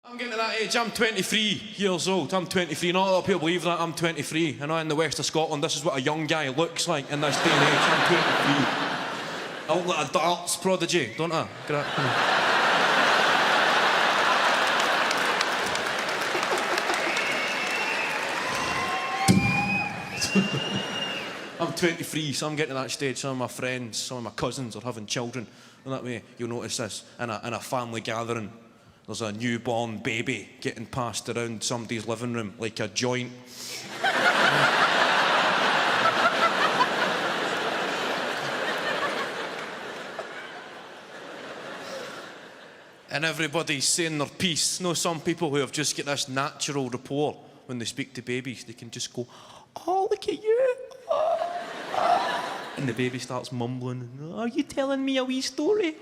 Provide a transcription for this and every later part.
I'm getting to that age, I'm 23 years old, I'm 23, not a lot of people believe that, I'm 23. I know in the west of Scotland, this is what a young guy looks like in this day and age, I'm 23. I look like a darts prodigy, don't I? I'm 23, so I'm getting to that stage. Some of my friends, some of my cousins are having children. And that way, you'll notice this in a family gathering. There's a newborn baby getting passed around somebody's living room like a joint. And everybody's saying their piece. You know, some people who have just got this natural rapport when they speak to babies, they can just go, "Oh, look at you." And the baby starts mumbling, "Are you telling me a wee story?"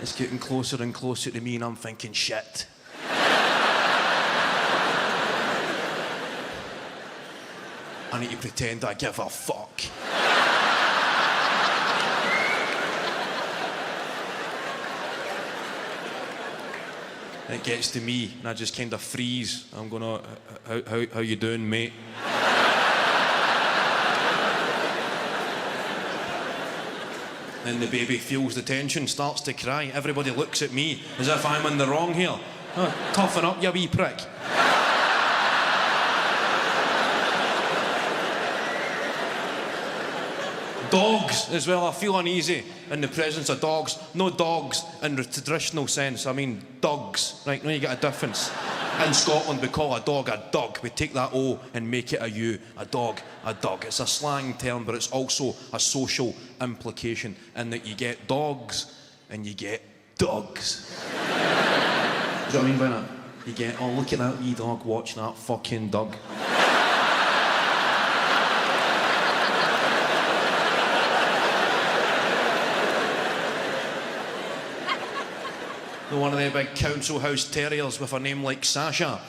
It's getting closer and closer to me and I'm thinking, shit. I need to pretend I give a fuck. And it gets to me and I just kind of freeze. I'm going, how you doing, mate? Then the baby feels the tension, starts to cry. Everybody looks at me as if I'm in the wrong here. Oh, toughen up, you wee prick. Dogs as well, I feel uneasy in the presence of dogs. No dogs in the traditional sense, I mean dogs. Right, now you get a difference. In Scotland we call a dog a dog. We take that O and make it a U. A dog, a dog. It's a slang term, but it's also a social implication in that you get dogs and you get dogs. Do you know what I mean by that? You get, oh look at that wee dog watching that fucking dog. One of them big council house terriers with a name like Sasha.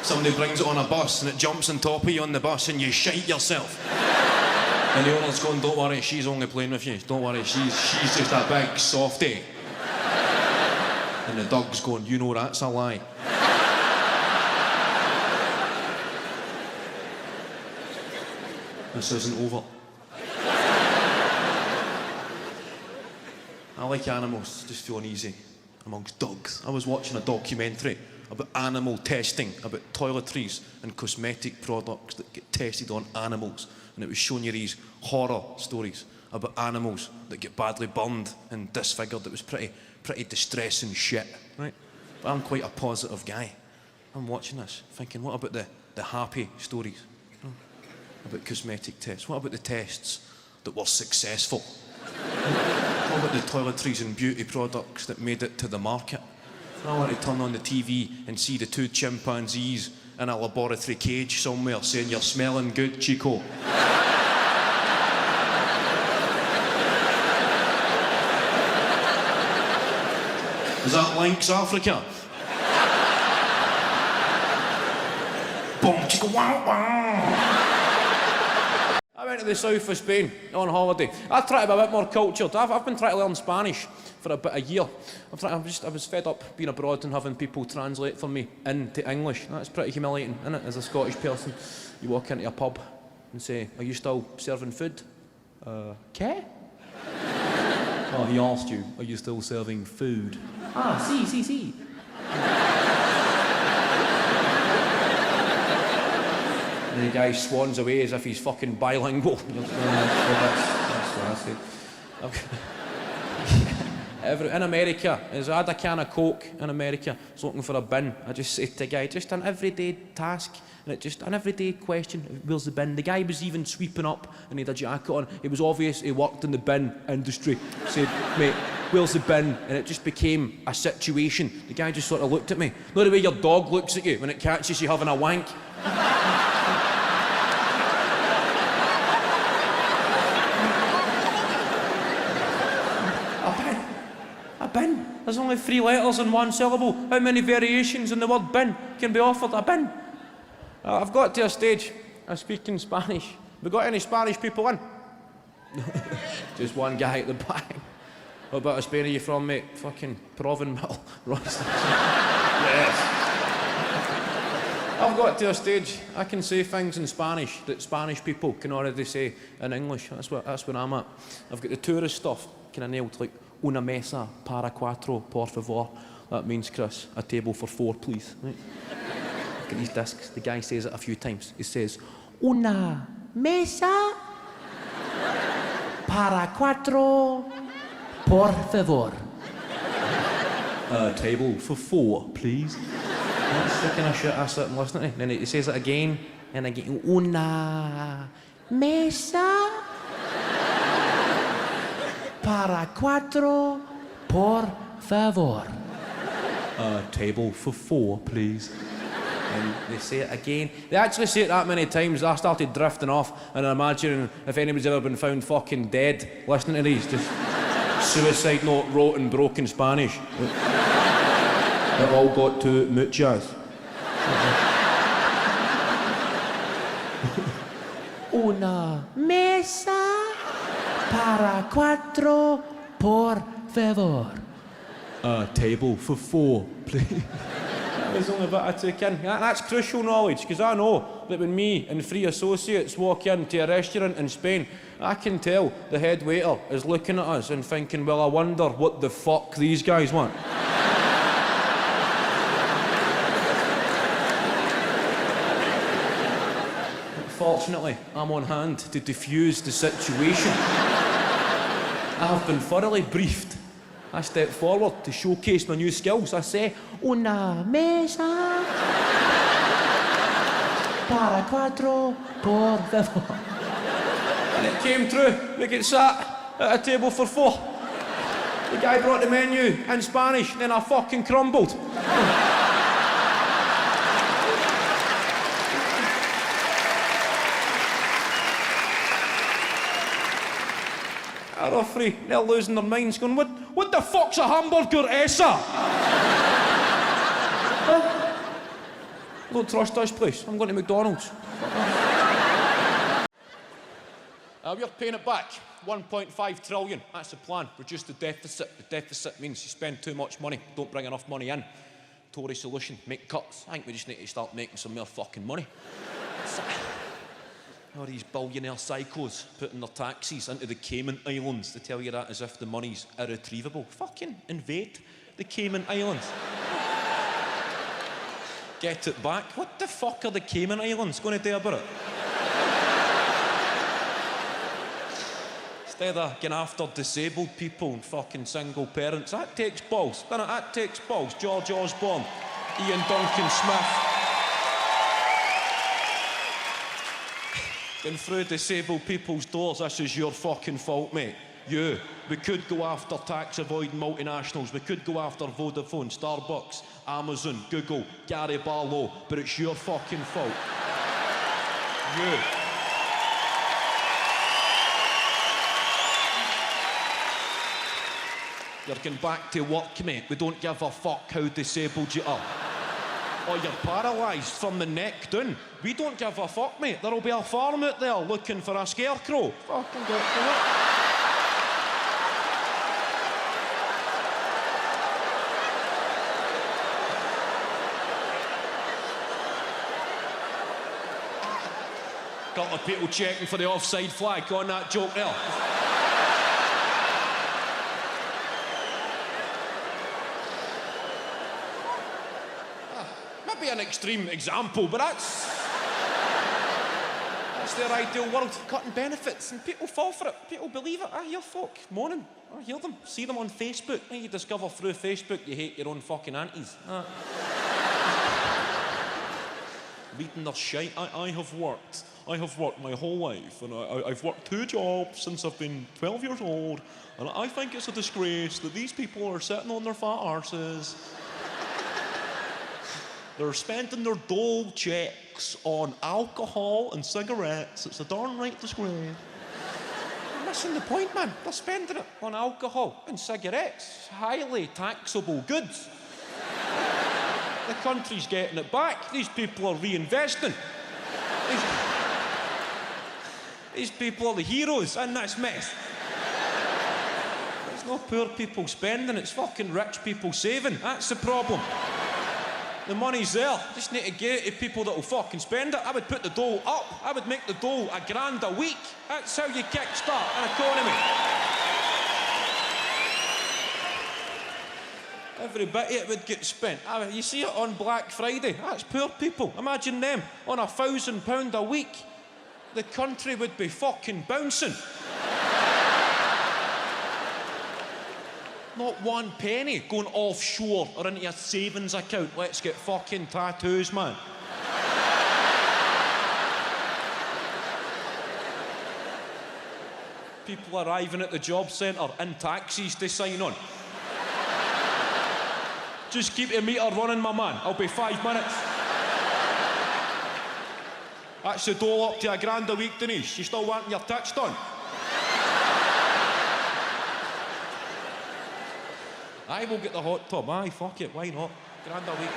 Somebody brings it on a bus and it jumps on top of you on the bus and you shite yourself. And the owner's going, "Don't worry, she's only playing with you. Don't worry, she's just a big softie." And the dog's going, "You know that's a lie." This isn't over. I like animals, just feel uneasy amongst dogs. I was watching a documentary about animal testing, about toiletries and cosmetic products that get tested on animals. And it was showing you these horror stories about animals that get badly burned and disfigured. It was pretty distressing shit, right? But I'm quite a positive guy. I'm watching this, thinking, what about the happy stories? About cosmetic tests? What about the tests that were successful? What about the toiletries and beauty products that made it to the market? I want to turn on the TV and see the two chimpanzees in a laboratory cage somewhere saying, "You're smelling good, Chico." Is that Lynx Africa? Boom, Chico, wow, wow. I went to the south of Spain on holiday. I tried to be a bit more cultured. I've been trying to learn Spanish for about a year. I was fed up being abroad and having people translate for me into English. That's pretty humiliating, isn't it? As a Scottish person, you walk into a pub and say, "Are you still serving food?" "Ke?" "Oh, he asked you, are you still serving food?" "Ah, si. And the guy swans away as if he's fucking bilingual. That's what I said. In America, I had a can of Coke in America. I was looking for a bin. I just said to the guy, just an everyday task, and an everyday question, "Where's the bin?" The guy was even sweeping up and he had a jacket on. It was obvious he worked in the bin industry. I said, "Mate, where's the bin?" And it just became a situation. The guy just sort of looked at me. Not the way your dog looks at you when it catches you having a wank. A bin. There's only 3 letters in one syllable. How many variations in the word bin can be offered? A bin. I've got to a stage. I speak in Spanish. Have we got any Spanish people in? Just one guy at the back. What about Spain are you from, mate? Fucking Provenmal. Yes. I've got to a stage, I can say things in Spanish that Spanish people can already say in English. That's where I'm at. I've got the tourist stuff kind of nailed, like una mesa para cuatro, por favor. That means, Chris, a table for four, please. Right? Look at these discs. The guy says it a few times. He says, una mesa para cuatro, por favor. A table for four, please. That's the kind of shit I sit and listen to. And then he says it again and again. Una mesa para cuatro, por favor. A table for four, please. And they say it again. They actually say it that many times, I started drifting off and I'm imagining if anybody's ever been found fucking dead listening to these, just suicide note wrote in broken Spanish. It all got to muchas. Una mesa para cuatro, por favor. A table for four, please. That was only a bit I took in. That's crucial knowledge, because I know that when me and 3 associates walk into a restaurant in Spain, I can tell the head waiter is looking at us and thinking, well, I wonder what the fuck these guys want. Fortunately, I'm on hand to defuse the situation. I have been thoroughly briefed. I step forward to showcase my new skills. I say, una mesa para cuatro, por favor. And it came true. We get sat at a table for 4. The guy brought the menu in Spanish, then I fucking crumbled. Our 3, they're losing their minds, going, what the fuck's a hamburger essa? I don't trust this place. I'm going to McDonald's. We're paying it back. 1.5 trillion. That's the plan. Reduce the deficit. The deficit means you spend too much money, don't bring enough money in. Tory solution, make cuts. I think we just need to start making some more fucking money. All these billionaire psychos putting their taxis into the Cayman Islands. They tell you that as if the money's irretrievable. Fucking invade the Cayman Islands. Get it back. What the fuck are the Cayman Islands going to do about it? Instead of getting after disabled people and fucking single parents, that takes balls, doesn't it? That takes balls. George Osborne, Ian Duncan Smith. Going through disabled people's doors, this is your fucking fault, mate. You. We could go after tax-avoiding multinationals. We could go after Vodafone, Starbucks, Amazon, Google, Gary Barlow, but it's your fucking fault. You. You're going back to work, mate. We don't give a fuck how disabled you are. Or you're paralysed from the neck down. We don't give a fuck, mate. There'll be a farm out there looking for a scarecrow. Fucking get to it. Couple of people checking for the offside flag on that joke there. Maybe an extreme example, but that's their ideal world, cutting benefits, and people fall for it. People believe it. I hear folk moaning. I hear them, see them on Facebook. And you discover through Facebook you hate your own fucking aunties. Reading their shite. I have worked my whole life, and I've worked 2 jobs since I've been 12 years old, and I think it's a disgrace that these people are sitting on their fat arses. They're spending their dole checks on alcohol and cigarettes. It's a darn right disgrace. You're missing the point, man. They're spending it on alcohol and cigarettes. Highly taxable goods. The country's getting it back. These people are reinvesting. These people are the heroes in this mess. It's not poor people spending, it's fucking rich people saving. That's the problem. The money's there. Just need to get it to people that will fucking spend it. I would put the dole up. I would make the dole £1,000 a week. That's how you kickstart an economy. Every bit of it would get spent. You see it on Black Friday. That's poor people. Imagine them on £1,000 a week. The country would be fucking bouncing. Not one penny going offshore or into your savings account. Let's get fucking tattoos, man. People arriving at the job centre in taxis to sign on. Just keep your meter running, my man. I'll be 5 minutes. That's the dole up to £1,000 a week, Denise. You still wanting your tits done? I will get the hot tub. Aye, fuck it, why not? £1,000 a week.